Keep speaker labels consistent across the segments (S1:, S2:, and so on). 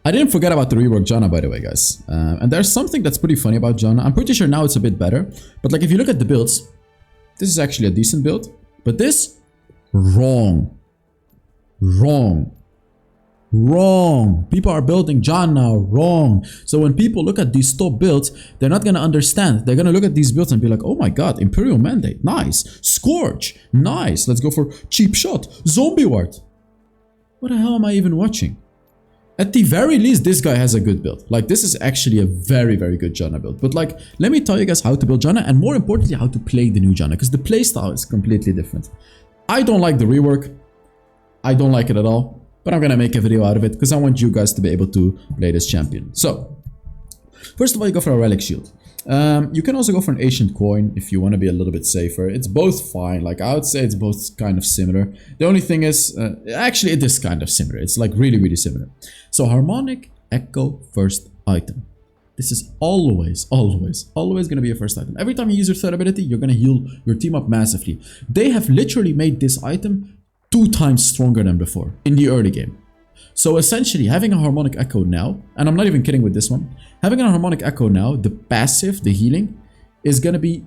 S1: I didn't forget about the rework Janna, by the way, guys. And there's something that's pretty funny about Janna. I'm pretty sure now it's a bit better. But like if you look at the builds, this is actually a decent build. But this, wrong. Wrong. Wrong. People are building Janna wrong. So when people look at these top builds, they're not going to understand. They're going to look at these builds and be like, oh my god, Imperial Mandate, nice. Scorch, nice. Let's go for Cheap Shot, Zombie Ward. What the hell am I even watching? At the very least, this guy has a good build. Like, this is actually a very, very good Janna build. But like, let me tell you guys how to build Janna, and more importantly, how to play the new Janna, because the playstyle is completely different. I don't like the rework. I don't like it at all. But I'm gonna make a video out of it because I want you guys to be able to play this champion. So, first of all, you go for a relic shield. You can also go for an ancient coin if you want to be a little bit safer. It's both fine. Like, I would say it's both kind of similar. The only thing is, actually it is kind of similar. It's like really, really similar. So harmonic echo first item. This is always gonna be a first item. Every time you use your third ability, you're gonna heal your team up massively. They have literally made this item 2 times stronger than before in the early game. So essentially, having a harmonic echo now, and I'm not even kidding with this one, having a harmonic echo now, the passive, the healing, is gonna be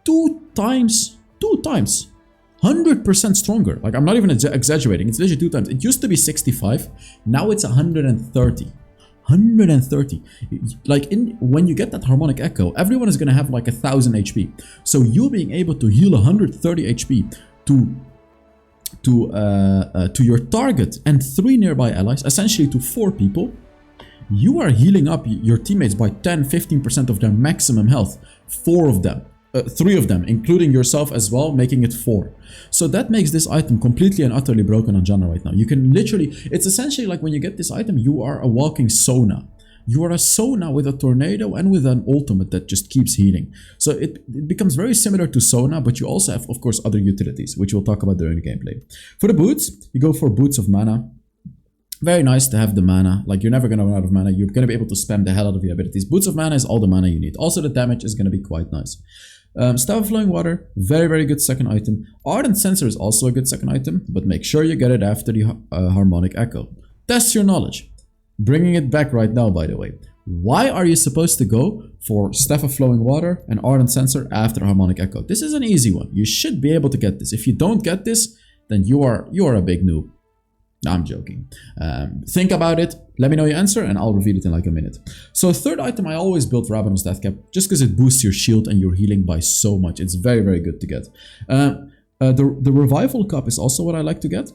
S1: 2 times, 100% stronger. Like, I'm not even exaggerating, it's literally 2 times. It used to be 65, now it's 130. 130. Like, when you get that harmonic echo, everyone is gonna have like 1000 HP. So you being able to heal 130 HP to your target and 3 nearby allies, essentially to 4 people, you are healing up your teammates by 10-15% of their maximum health. 4 of them, 3 of them, including yourself as well, making it 4. So that makes this item completely and utterly broken on Janna right now. You can literally, it's essentially like when you get this item, you are a walking sauna. You are a Sona with a tornado and with an ultimate that just keeps healing. So it becomes very similar to Sona, but you also have, of course, other utilities, which we'll talk about during the gameplay. For the boots, you go for Boots of Mana. Very nice to have the mana. Like, you're never going to run out of mana. You're going to be able to spam the hell out of your abilities. Boots of Mana is all the mana you need. Also, the damage is going to be quite nice. Staff of Flowing Water, very, very good second item. Ardent Sensor is also a good second item, but make sure you get it after the Harmonic Echo. Test your knowledge. Bringing it back right now, by the way. Why are you supposed to go for Staff of Flowing Water and Ardent Sensor after Harmonic Echo? This is an easy one. You should be able to get this. If you don't get this, then you are a big noob. No, I'm joking. Think about it. Let me know your answer and I'll reveal it in like a minute. So third item, I always built Ravenous Death Cap just because it boosts your shield and your healing by so much. It's very, very good to get. The Revival Cup is also what I like to get.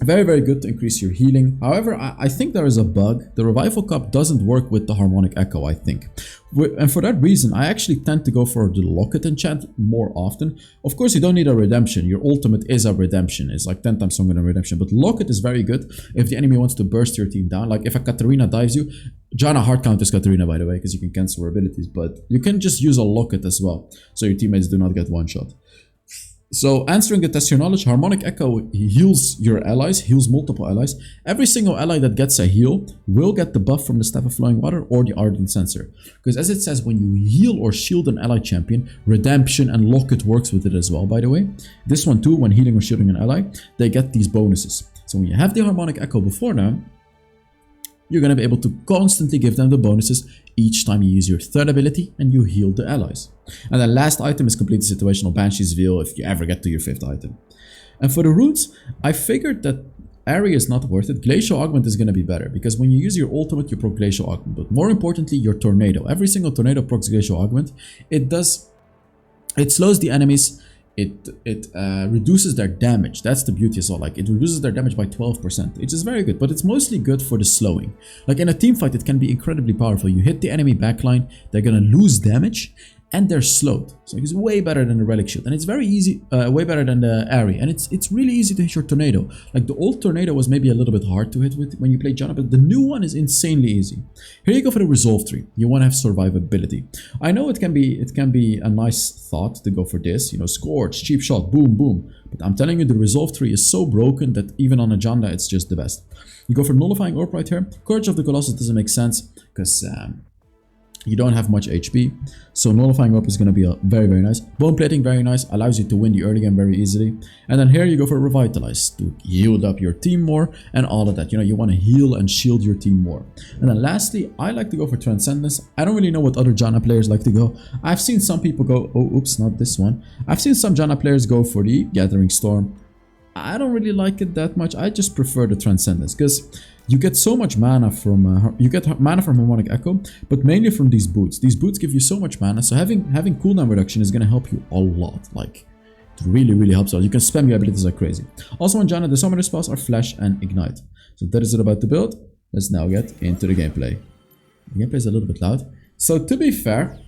S1: Very, very good to increase your healing. However, I think there is a bug. The Revival Cup doesn't work with the Harmonic Echo, I think. And for that reason, I actually tend to go for the Locket enchant more often. Of course, you don't need a redemption. Your ultimate is a redemption. It's like 10 times stronger than redemption. But Locket is very good if the enemy wants to burst your team down. Like if a Katarina dives you, Janna hard counters Katarina, by the way, because you can cancel her abilities. But you can just use a Locket as well, so your teammates do not get one shot. So answering the test your knowledge, Harmonic Echo heals your allies, heals multiple allies. Every single ally that gets a heal will get the buff from the Staff of Flowing Water or the Ardent Sensor. Because as it says, when you heal or shield an ally champion, Redemption and Locket works with it as well, by the way. This one too, when healing or shielding an ally, they get these bonuses. So when you have the Harmonic Echo before now, you're going to be able to constantly give them the bonuses each time you use your third ability and you heal the allies. And the last item is completely situational, Banshee's Veil, if you ever get to your 5th item. And for the runes, I figured that Area is not worth it. Glacial Augment is going to be better, because when you use your ultimate, you proc Glacial Augment. But more importantly, your Tornado. Every single Tornado procs Glacial Augment. It slows the enemies. It reduces their damage. That's the beauty as well. Like, it reduces their damage by 12%, which is very good, but it's mostly good for the slowing. Like in a team fight, it can be incredibly powerful. You hit the enemy backline, they're gonna lose damage, and they're slowed. So it's way better than the Relic Shield, and it's very easy, way better than the Area, and it's really easy to hit your Tornado. Like the old Tornado was maybe a little bit hard to hit with when you play Janna, but the new one is insanely easy. Here you go for the Resolve Tree. You want to have survivability. I know it can be a nice thought to go for this, you know, Scorch, Cheap Shot, boom, boom. But I'm telling you, the Resolve Tree is so broken that even on a Janna, it's just the best. You go for Nullifying Orb right here. Courage of the Colossus doesn't make sense because You don't have much HP, so nullifying up is going to be very, very nice. Bone plating, very nice, allows you to win the early game very easily. And then here you go for revitalize to yield up your team more and all of that. You know, you want to heal and shield your team more. And then lastly, I like to go for transcendence. I don't really know what other Janna players like to go. I've seen some people go, oh, oops, not this one. I've seen some Janna players go for the Gathering Storm. I don't really like it that much. I just prefer the transcendence because you get so much mana from mana from Harmonic Echo, but mainly from these boots. These boots give you so much mana, so having cooldown reduction is gonna help you a lot. Like, it really, really helps out. You can spam your abilities like crazy. Also on Janna, the summoner spells are Flash and Ignite. So that is it about the build. Let's now get into the gameplay. The gameplay is a little bit loud. So to be fair,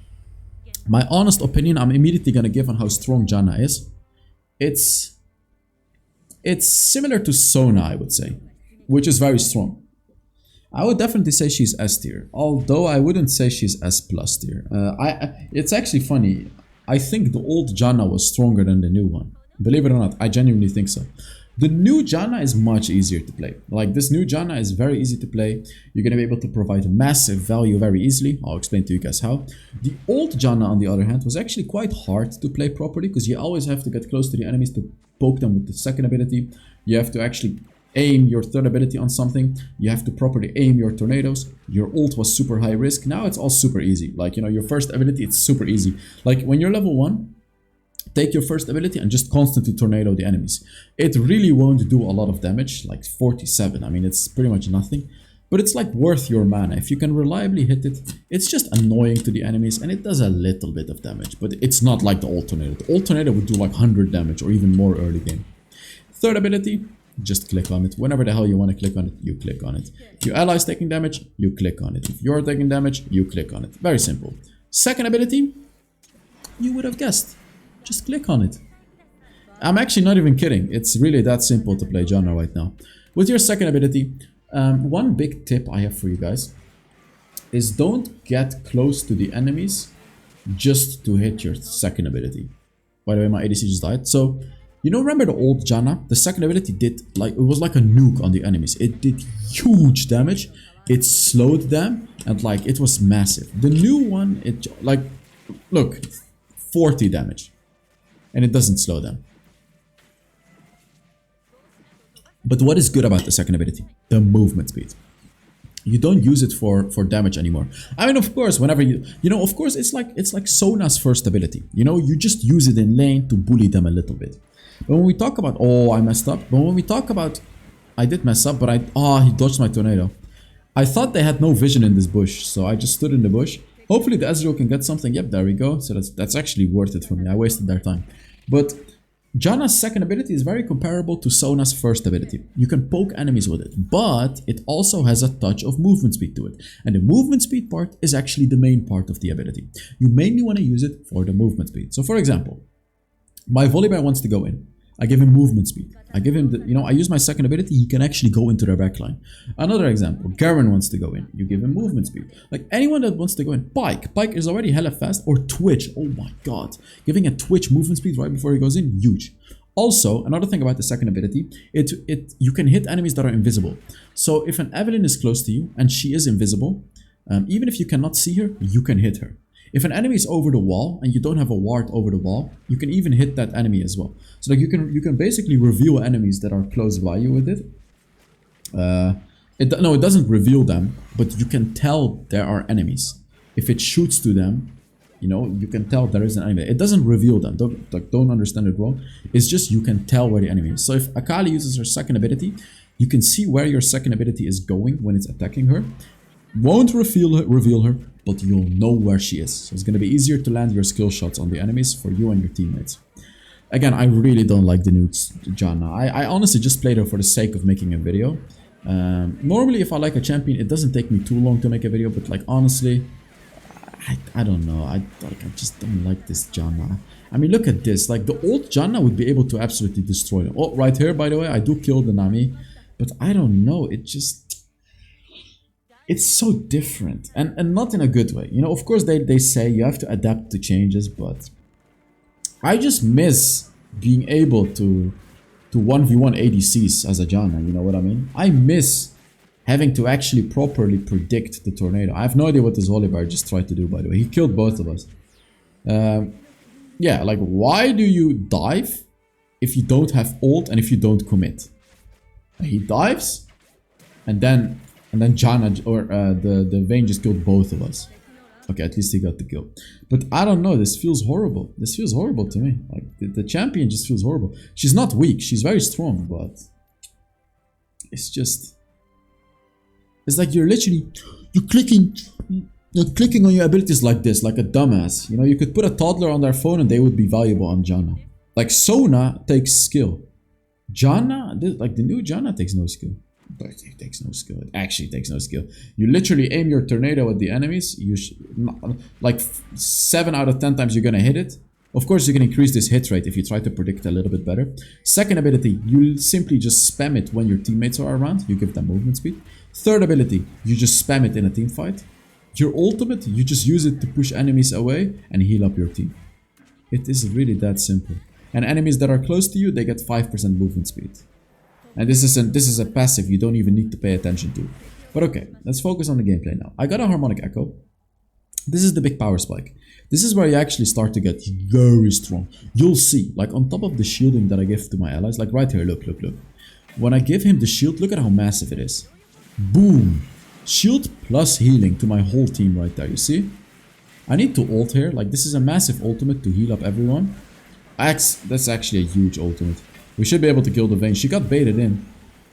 S1: my honest opinion, I'm immediately gonna give on how strong Janna is. It's similar to Sona, I would say, which is very strong. I would definitely say she's S tier, although I wouldn't say she's S plus tier. It's actually funny. I think the old Janna was stronger than the new one. Believe it or not, I genuinely think so. The new Janna is much easier to play. Like, this new Janna is very easy to play. You're going to be able to provide massive value very easily. I'll explain to you guys how. The old Janna, on the other hand, was actually quite hard to play properly because you always have to get close to the enemies to poke them with the second ability. You have to actually aim your third ability on something. You have to properly aim your tornadoes. Your ult was super high risk. Now it's all super easy. Like, you know, your first ability, it's super easy. Like, when you're level 1, take your first ability and just constantly tornado the enemies. It really won't do a lot of damage, like 47. I mean, it's pretty much nothing. But it's like worth your mana. If you can reliably hit it, it's just annoying to the enemies and it does a little bit of damage. But it's not like the old tornado. The old tornado would do like 100 damage or even more early game. Third ability, just click on it. Whenever the hell you want to click on it, you click on it. If your ally is taking damage, you click on it. If you're taking damage, you click on it. Very simple. Second ability, you would have guessed. Just click on it. I'm actually not even kidding. It's really that simple to play Janna right now. With your second ability, one big tip I have for you guys is don't get close to the enemies just to hit your second ability. By the way, my ADC just died. So, you know, remember the old Janna? The second ability did like, it was like a nuke on the enemies. It did huge damage. It slowed them and like, it was massive. The new one, it like, look, 40 damage. And it doesn't slow them. But what is good about the second ability? The movement speed. You don't use it for damage anymore. I mean, of course, whenever you know, of course, it's like Sona's first ability. You know, you just use it in lane to bully them a little bit. But when we talk about, oh, I messed up. But when we talk about, I did mess up, but he dodged my tornado. I thought they had no vision in this bush, so I just stood in the bush. Hopefully the Ezreal can get something. Yep, there we go. So that's actually worth it for me. I wasted their time. But Janna's second ability is very comparable to Sona's first ability. You can poke enemies with it, but it also has a touch of movement speed to it. And the movement speed part is actually the main part of the ability. You mainly want to use it for the movement speed. So for example, my Volibear wants to go in. I give him movement speed. I give him, I use my second ability, he can actually go into their backline. Another example, Garen wants to go in. You give him movement speed. Like anyone that wants to go in, Pyke is already hella fast, or Twitch, oh my god. Giving a Twitch movement speed right before he goes in, huge. Also, another thing about the second ability, you can hit enemies that are invisible. So if an Evelynn is close to you and she is invisible, even if you cannot see her, you can hit her. If an enemy is over the wall and you don't have a ward over the wall, you can even hit that enemy as well. So like you can basically reveal enemies that are close by you with it. No, it doesn't reveal them, but you can tell there are enemies. If it shoots to them, you can tell there is an enemy. It doesn't reveal them. Don't understand it wrong. It's just you can tell where the enemy is. So if Akali uses her second ability, you can see where your second ability is going when it's attacking her. Won't reveal her, but you'll know where she is. So it's going to be easier to land your skill shots on the enemies for you and your teammates. Again, I really don't like the new Janna. I honestly just played her for the sake of making a video. Normally, if I like a champion, it doesn't take me too long to make a video, but like honestly, I don't know. I just don't like this Janna. I mean, look at this. Like the old Janna would be able to absolutely destroy them. Oh, right here, by the way, I do kill the Nami, but I don't know. It's so different and not in a good way. Of course they say you have to adapt to changes, but I just miss being able to 1v1 ADCs as a Janna, you know what I mean? I miss having to actually properly predict the tornado. I have no idea what this Oliver just tried to do, by the way. He killed both of us. Yeah, like, why do you dive if you don't have ult and if you don't commit? He dives, and then Janna or the Vayne just killed both of us. Okay, at least he got the kill. But I don't know, this feels horrible. This feels horrible to me. Like, the champion just feels horrible. She's not weak, she's very strong, but it's just... It's like you're clicking on your abilities like this, like a dumbass. You know, you could put a toddler on their phone and they would be valuable on Janna. Like, Sona takes skill. Janna, like the new Janna takes no skill. It takes no skill. It actually takes no skill. You literally aim your tornado at the enemies. Like 7 out of 10 times you're gonna hit it. Of course, you can increase this hit rate if you try to predict a little bit better. Second ability, you simply just spam it when your teammates are around. You give them movement speed. Third ability, you just spam it in a team fight. Your ultimate, you just use it to push enemies away and heal up your team. It is really that simple. And enemies that are close to you, they get 5% movement speed. And this is a passive you don't even need to pay attention to. But okay, let's focus on the gameplay now. I got a harmonic echo. This is the big power spike. This is where you actually start to get very strong. You'll see, like on top of the shielding that I give to my allies, like right here, look. When I give him the shield, look at how massive it is. Boom! Shield plus healing to my whole team right there, you see? I need to ult here, like this is a massive ultimate to heal up everyone. That's actually a huge ultimate. We should be able to kill the Vayne. She got baited in.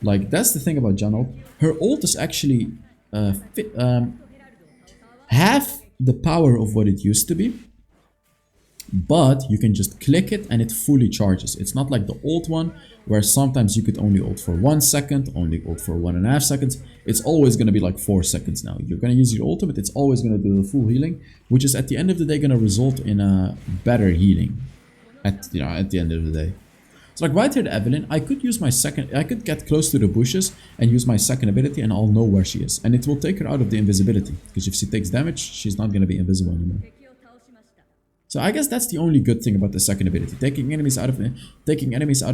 S1: Like, that's the thing about Janna. Her ult is actually half the power of what it used to be. But you can just click it and it fully charges. It's not like the ult one, where sometimes you could only ult for 1 second, only ult for 1.5 seconds. It's always going to be like 4 seconds now. You're going to use your ultimate, it's always going to do the full healing, which is at the end of the day going to result in a better healing. At the end of the day. So like right here, the Evelyn, I could get close to the bushes and use my second ability and I'll know where she is. And it will take her out of the invisibility. Because if she takes damage, she's not going to be invisible anymore. So I guess that's the only good thing about the second ability. Taking enemies out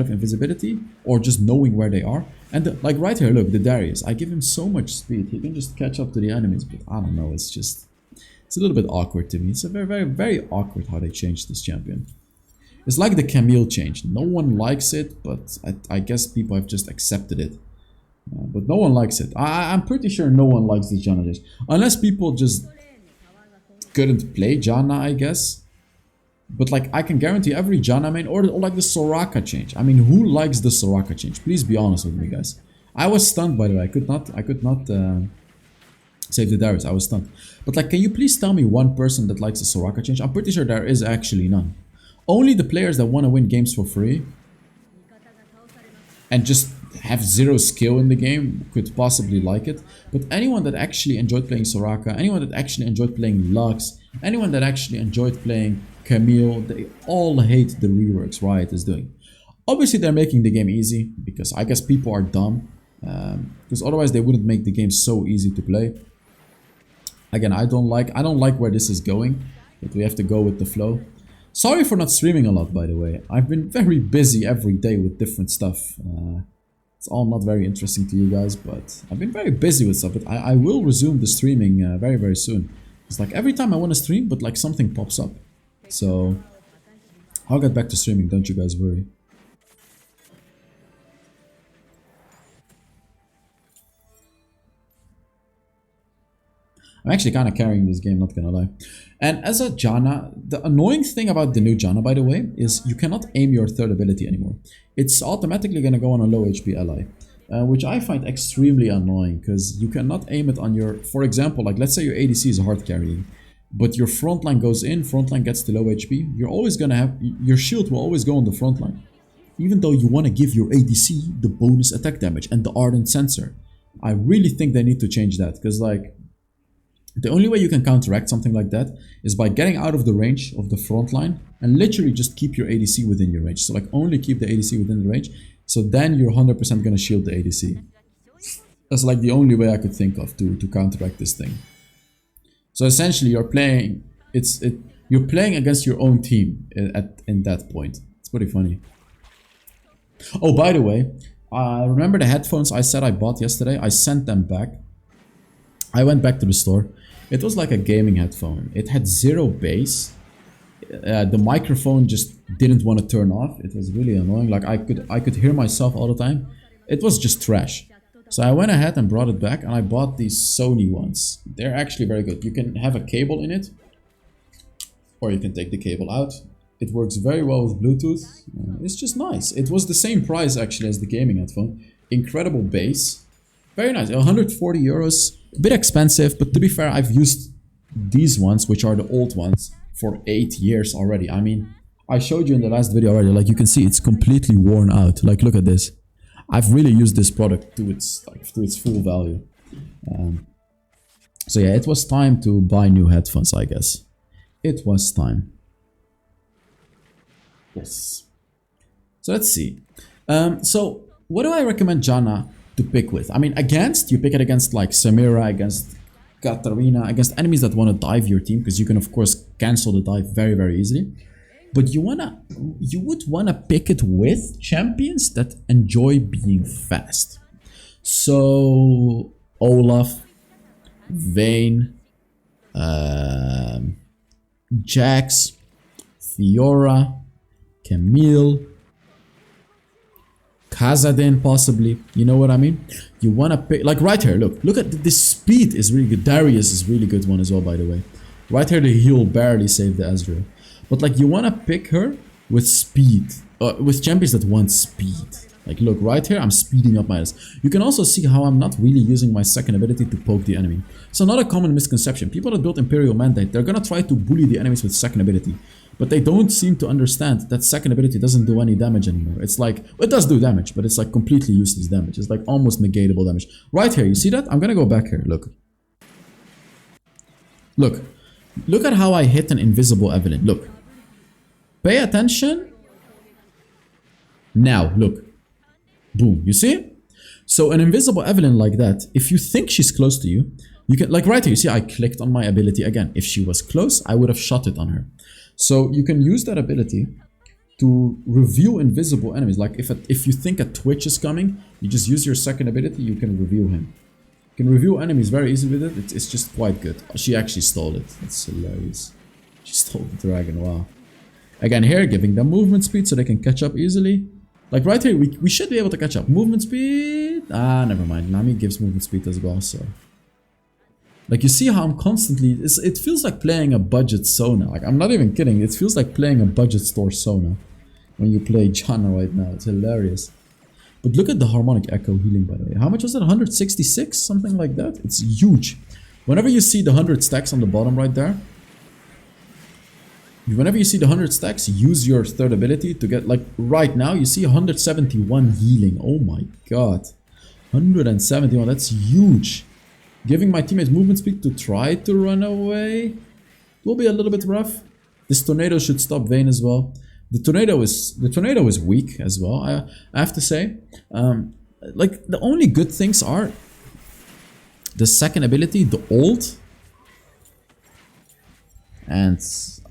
S1: of invisibility or just knowing where they are. And like right here, look, the Darius. I give him so much speed. He can just catch up to the enemies. But I don't know, it's a little bit awkward to me. It's a very, very, very awkward how they changed this champion. It's like the Camille change. No one likes it, but I guess people have just accepted it. But no one likes it. I'm pretty sure no one likes the Janna change. Unless people just couldn't play Janna, I guess. But like, I can guarantee every Janna main, or like the Soraka change. I mean, who likes the Soraka change? Please be honest with me, guys. I was stunned, by the way. I could not save the Darius. I was stunned. But like, can you please tell me one person that likes the Soraka change? I'm pretty sure there is actually none. Only the players that want to win games for free and just have zero skill in the game could possibly like it. But anyone that actually enjoyed playing Soraka, anyone that actually enjoyed playing Lux, anyone that actually enjoyed playing Camille, they all hate the reworks Riot is doing. Obviously they're making the game easy because I guess people are dumb. Because otherwise they wouldn't make the game so easy to play. Again, I don't like where this is going, but we have to go with the flow. Sorry for not streaming a lot, by the way. I've been very busy every day with different stuff. It's all not very interesting to you guys, but I've been very busy with stuff. But I will resume the streaming very, very soon. It's like every time I want to stream, but like something pops up. So I'll get back to streaming, don't you guys worry. I'm actually kind of carrying this game, not gonna lie. And as a Janna, the annoying thing about the new Janna, by the way, is you cannot aim your third ability anymore. It's automatically gonna go on a low HP ally, which I find extremely annoying because you cannot aim it on your, for example, like let's say your ADC is hard carrying, but your frontline goes in, frontline gets to low HP, you're always gonna have, your shield will always go on the frontline. Even though you want to give your ADC the bonus attack damage and the ardent sensor. I really think they need to change that because like, the only way you can counteract something like that is by getting out of the range of the front line and literally just keep your ADC within your range. So like only keep the ADC within the range. So then you're 100% going to shield the ADC. That's like the only way I could think of to counteract this thing. So essentially you're playing against your own team in that point. It's pretty funny. Oh, by the way, Remember the headphones I said I bought yesterday? I sent them back. I went back to the store. It was like a gaming headphone. It had zero bass. The microphone just didn't want to turn off. It was really annoying. Like I could hear myself all the time. It was just trash. So I went ahead and brought it back, and I bought these Sony ones. They're actually very good. You can have a cable in it, or you can take the cable out. It works very well with Bluetooth. It's just nice. It was the same price actually as the gaming headphone. Incredible bass. Very nice. 140 euros. A bit expensive, but to be fair, I've used these ones, which are the old ones, for 8 years already. I mean, I showed you in the last video already. Like you can see, it's completely worn out. Like look at this. I've really used this product to its full value. So yeah, it was time to buy new headphones, I guess. It was time. Yes. So let's see. So what do I recommend Janna to pick with? I mean, you pick it against like Samira, against Katarina, against enemies that want to dive your team, because you can of course cancel the dive very, very easily. But you would wanna pick it with champions that enjoy being fast. So Olaf, Vayne, Jax, Fiora, Camille, Khazadin possibly. You know what I mean? You wanna pick, like right here, look at this speed is really good. Darius is really good one as well, by the way. Right here the heal barely saved the Ezreal. But like you wanna pick her with speed, with champions that want speed. Like look, right here I'm speeding up my ass. You can also see how I'm not really using my second ability to poke the enemy. So not a common misconception. People that build Imperial Mandate, they're gonna try to bully the enemies with second ability. But they don't seem to understand that second ability doesn't do any damage anymore. It's like, it does do damage, but it's like completely useless damage. It's like almost negatable damage. Right here, you see that? I'm gonna go back here, look. Look at how I hit an invisible Evelyn, look. Pay attention. Now, look. Boom, you see? So an invisible Evelyn like that, if you think she's close to you, you can, like right here, you see I clicked on my ability again. If she was close, I would have shot it on her. So you can use that ability to reveal invisible enemies. Like if you think a Twitch is coming, you just use your second ability, you can reveal him. You can reveal enemies very easily with it. It's just quite good. She actually stole it. That's hilarious. She stole the dragon, wow. Again here, giving them movement speed so they can catch up easily. Like right here, we should be able to catch up. Movement speed? Ah, never mind. Nami gives movement speed as well, so. Like you see how I'm constantly, it feels like playing a budget Sona. Like I'm not even kidding. It feels like playing a budget store Sona when you play Janna right now. It's hilarious. But look at the harmonic echo healing, by the way. How much was it? 166? Something like that? It's huge. Whenever you see the 100 stacks on the bottom right there, whenever you see the 100 stacks, use your third ability to get, like right now, you see 171 healing. Oh my god. 171, that's huge. Giving my teammates movement speed to try to run away will be a little bit rough. This tornado should stop Vayne as well. The tornado is weak as well, I have to say. Like the only good things are the second ability, the ult, and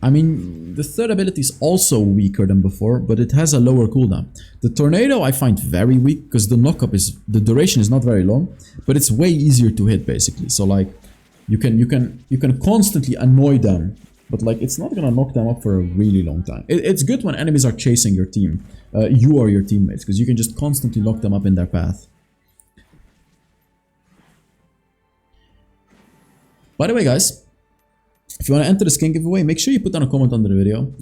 S1: I mean the third ability is also weaker than before, but it has a lower cooldown. The tornado I find very weak because the knockup is, the duration is not very long, but it's way easier to hit basically. So like you can constantly annoy them, but like it's not gonna knock them up for a really long time. It's good when enemies are chasing your team, you or your teammates, because you can just constantly knock them up in their path. By the way, guys, if you want to enter the skin giveaway, make sure you put down a comment under the video.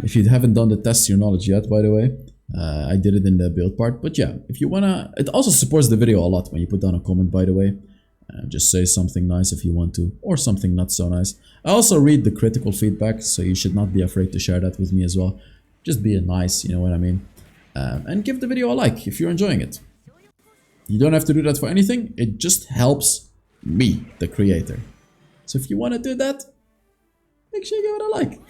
S1: If you haven't done the test your knowledge yet, by the way, I did it in the build part. But yeah, if you wanna, it also supports the video a lot when you put down a comment, by the way. Just say something nice if you want to, or something not so nice. I also read the critical feedback, so you should not be afraid to share that with me as well. Just be nice, you know what I mean? And give the video a like if you're enjoying it. You don't have to do that for anything, it just helps me, the creator. So if you want to do that, make sure you give it a like.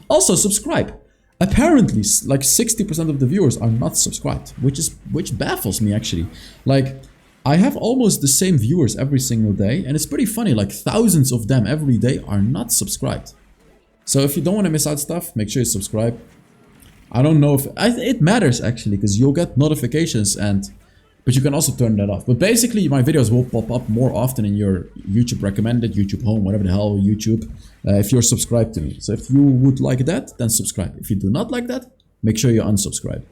S1: Also, subscribe. Apparently, like 60% of the viewers are not subscribed, which baffles me actually. Like, I have almost the same viewers every single day, and it's pretty funny, like thousands of them every day are not subscribed. So if you don't want to miss out stuff, make sure you subscribe. I don't know if it matters actually, because you'll get notifications but you can also turn that off. But basically my videos will pop up more often in your YouTube recommended, YouTube home, whatever the hell, YouTube, if you're subscribed to me. So if you would like that, then subscribe. If you do not like that, make sure you unsubscribe.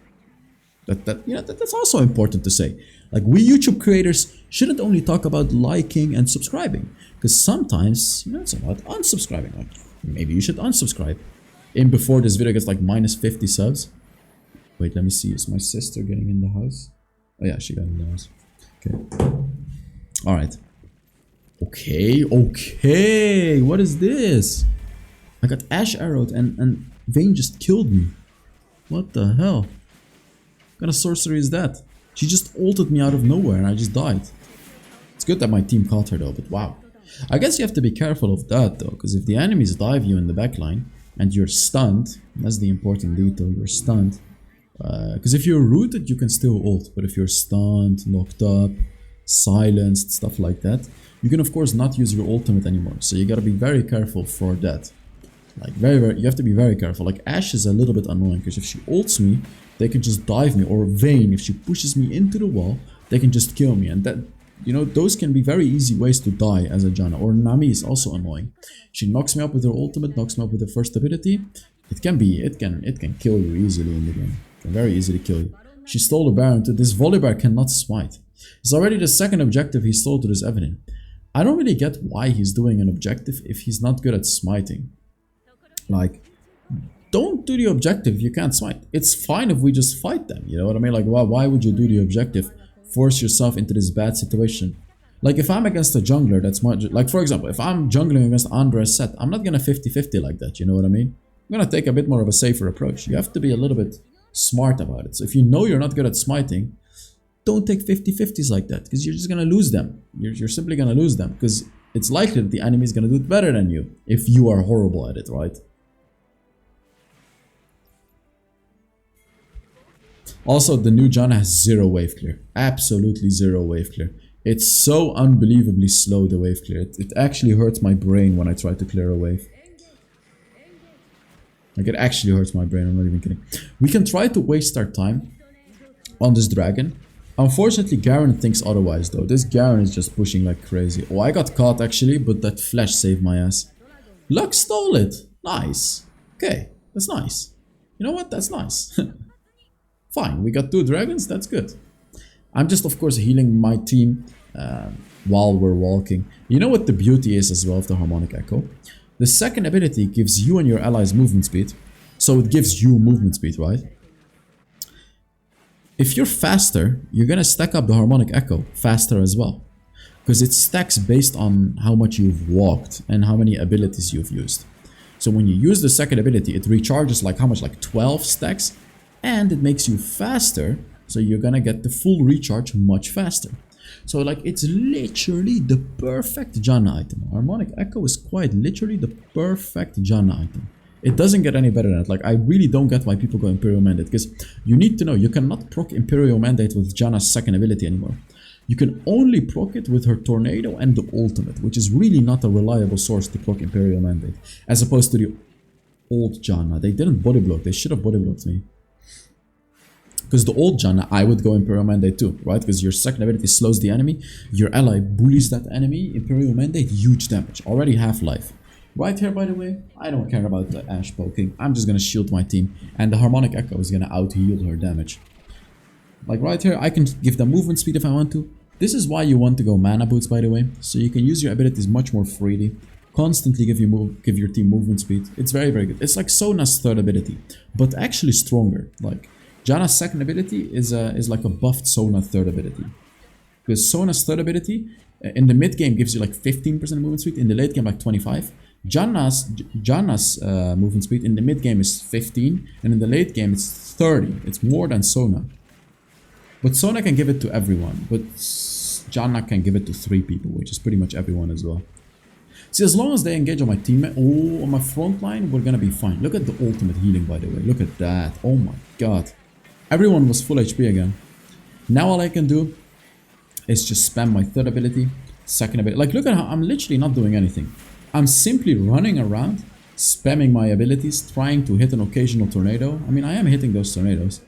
S1: That's also important to say. Like, we YouTube creators shouldn't only talk about liking and subscribing, because sometimes, it's about unsubscribing. Like, maybe you should unsubscribe. In before this video gets like minus 50 subs. Wait, let me see. Is my sister getting in the house? Oh yeah, she got in the house. Okay. Alright. Okay. What is this? I got Ash arrowed and Vayne just killed me. What the hell? What kind of sorcery is that? She just ulted me out of nowhere and I just died. It's good that my team caught her though, but wow. I guess you have to be careful of that though, because if the enemies dive you in the backline and you're stunned, that's the important detail, you're stunned. Because if you're rooted, you can still ult, but if you're stunned, knocked up, silenced, stuff like that, you can of course not use your ultimate anymore. So you gotta be very careful for that. Like you have to be very careful. Like Ashe is a little bit annoying, because if she ults me, they can just dive me, or Vayne, if she pushes me into the wall, they can just kill me, and that, those can be very easy ways to die as a Janna. Or Nami is also annoying. She knocks me up with her ultimate, knocks me up with her first ability. It can kill you easily in the game. It can very easily kill you. She stole the Baron too. This Volibear cannot smite. It's already the second objective he stole to this Evelyn. I don't really get why he's doing an objective if he's not good at smiting. Like, don't do the objective if you can't smite. It's fine if we just fight them, you know what I mean? Like, why would you do the objective? Force yourself into this bad situation. Like, if I'm against a jungler that's much... Like, for example, if I'm jungling against Andres Set, I'm not gonna 50-50 like that, you know what I mean? I'm gonna take a bit more of a safer approach. You have to be a little bit smart about it. So if you know you're not good at smiting, don't take 50-50s like that, because you're just gonna lose them. You're simply gonna lose them, because it's likely that the enemy is gonna do it better than you if you are horrible at it, right? Also, the new Janna has zero wave clear. Absolutely zero wave clear. It's so unbelievably slow, the wave clear. It actually hurts my brain when I try to clear a wave. Like, it actually hurts my brain, I'm not even kidding. We can try to waste our time on this dragon. Unfortunately, Garen thinks otherwise though. This Garen is just pushing like crazy. Oh, I got caught actually, but that flash saved my ass. Lux stole it. Nice. Okay, that's nice. You know what? That's nice. Fine, we got 2 dragons, that's good. I'm just of course healing my team while we're walking. You know what the beauty is as well of the Harmonic Echo? The second ability gives you and your allies movement speed. So it gives you movement speed, right? If you're faster, you're gonna stack up the Harmonic Echo faster as well. Because it stacks based on how much you've walked and how many abilities you've used. So when you use the second ability, it recharges like how much? Like 12 stacks? And it makes you faster, so you're gonna get the full recharge much faster. So like, it's literally the perfect Janna item. Harmonic Echo is quite literally the perfect Janna item. It doesn't get any better than that. Like, I really don't get why people go Imperial Mandate, because you need to know you cannot proc Imperial Mandate with Janna's second ability anymore. You can only proc it with her Tornado and the ultimate, which is really not a reliable source to proc Imperial Mandate, as opposed to the old Janna. They didn't body block. They should have body blocked me. Because the old Janna, I would go Imperial Mandate too, right? Because your second ability slows the enemy, your ally bullies that enemy, Imperial Mandate, huge damage, already half-life. Right here, by the way, I don't care about the Ashe poking, I'm just gonna shield my team, and the Harmonic Echo is gonna out-heal her damage. Like right here, I can give them movement speed if I want to. This is why you want to go Mana Boots, by the way, so you can use your abilities much more freely, constantly give your team movement speed. It's very, very good. It's like Sona's third ability, but actually stronger. Like, Janna's second ability is like a buffed Sona third ability. Because Sona's third ability in the mid game gives you like 15% movement speed, in the late game like 25. Janna's movement speed in the mid game is 15, and in the late game it's 30. It's more than Sona. But Sona can give it to everyone, but Janna can give it to 3 people, which is pretty much everyone as well. See, as long as they engage on my teammate, on my front line, we're gonna be fine. Look at the ultimate healing, by the way. Look at that. Oh my god. Everyone was full HP again. Now all I can do is just spam my third ability, second ability. Like, look at how I'm literally not doing anything. I'm simply running around spamming my abilities, trying to hit an occasional tornado. I mean, I am hitting those tornadoes.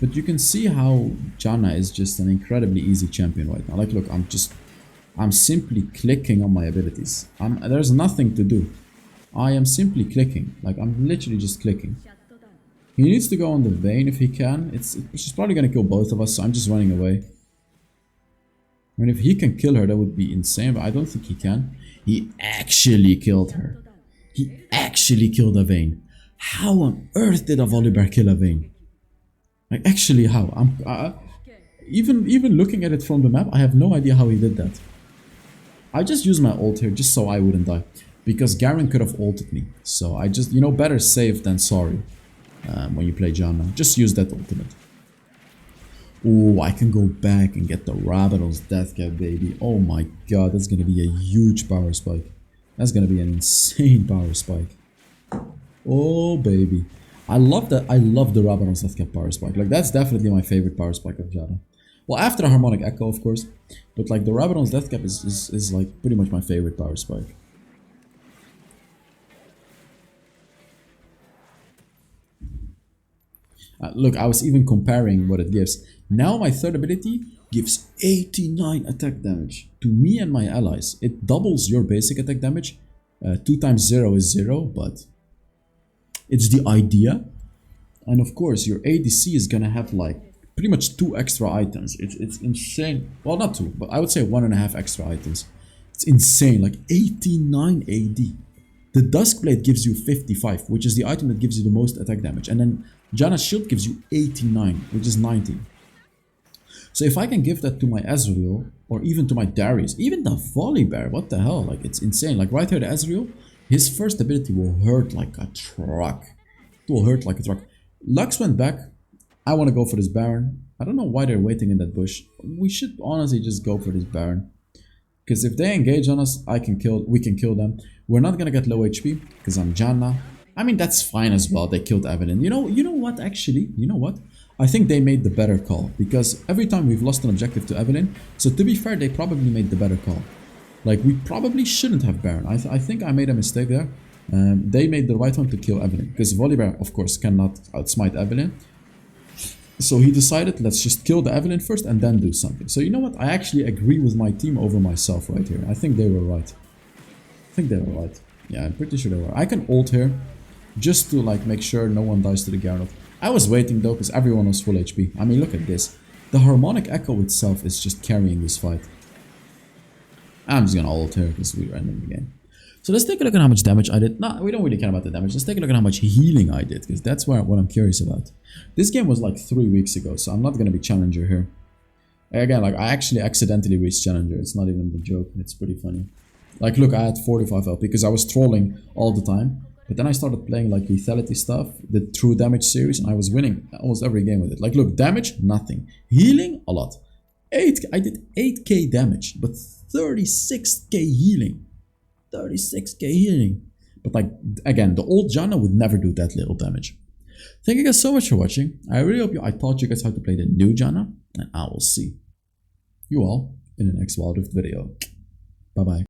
S1: But you can see how Janna is just an incredibly easy champion right now. Like, look, I'm simply clicking on my abilities. There's nothing to do. I am simply clicking. Like, I'm literally just clicking. He needs to go on the Vayne if he can. She's probably gonna kill both of us, so I'm just running away. I mean, if he can kill her, that would be insane, but I don't think he can. He actually killed her. He actually killed a Vayne. How on earth did a Volibear kill a Vayne? Like, actually, how? Even looking at it from the map, I have no idea how he did that. I just used my ult here just so I wouldn't die. Because Garen could have ulted me. So I just, you know, better safe than sorry. When you play Janna. Just use that ultimate. Oh, I can go back and get the Rabadon's Death Cap, baby. Oh my god, that's gonna be a huge power spike. That's gonna be an insane power spike. Oh, baby. I love that. I love the Rabadon's Death Cap power spike. Like, that's definitely my favorite power spike of Janna. Well, after the Harmonic Echo, of course. But, like, the Rabadon's Death Cap is like, pretty much my favorite power spike. Look, I was even comparing what it gives. Now my third ability gives 89 attack damage to me and my allies. It doubles your basic attack damage. 2 times 0 is 0, but it's the idea. And of course, your ADC is gonna have like pretty much 2 extra items. It's insane. Well, not 2, but I would say 1.5 extra items. It's insane, like 89 AD. The Duskblade gives you 55, which is the item that gives you the most attack damage. And then Janna's shield gives you 89, which is 90. So if I can give that to my Ezreal, or even to my Darius, even the Volibear, what the hell? Like, it's insane. Like, right here, the Ezreal, his first ability will hurt like a truck. It will hurt like a truck. Lux went back. I want to go for this Baron. I don't know why they're waiting in that bush. We should honestly just go for this Baron. Because if they engage on us, we can kill them. We're not gonna get low HP, because I'm Janna. I mean, that's fine as well. They killed Evelyn. You know what, actually? You know what? I think they made the better call. Because every time we've lost an objective to Evelyn, so to be fair, they probably made the better call. Like, we probably shouldn't have Baron. I think I made a mistake there. They made the right one to kill Evelyn. Because Volibear, of course, cannot outsmite Evelyn. So he decided, let's just kill the Evelyn first and then do something. So you know what? I actually agree with my team over myself right here. I think they were right. Yeah, I'm pretty sure they were. I can ult here just to like make sure no one dies to the Gyarados. I was waiting though because everyone was full HP. I mean, look at this. The Harmonic Echo itself is just carrying this fight. I'm just gonna ult here because we're ending the game. So let's take a look at how much damage I did. No, we don't really care about the damage. Let's take a look at how much healing I did, because that's what I'm curious about. This game was like 3 weeks ago, so I'm not going to be Challenger here. Again, like, I actually accidentally reached Challenger. It's not even the joke. It's pretty funny. Like, look, I had 45 health because I was trolling all the time. But then I started playing like lethality stuff, the true damage series, and I was winning almost every game with it. Like, look, damage, nothing. Healing, a lot. I did 8k damage, but 36k healing. 36k healing. But like, again, the old Janna would never do that little damage. Thank you guys so much for watching. I really hope I taught you guys how to play the new Janna, and I will see you all in the next Wild Rift video. Bye bye.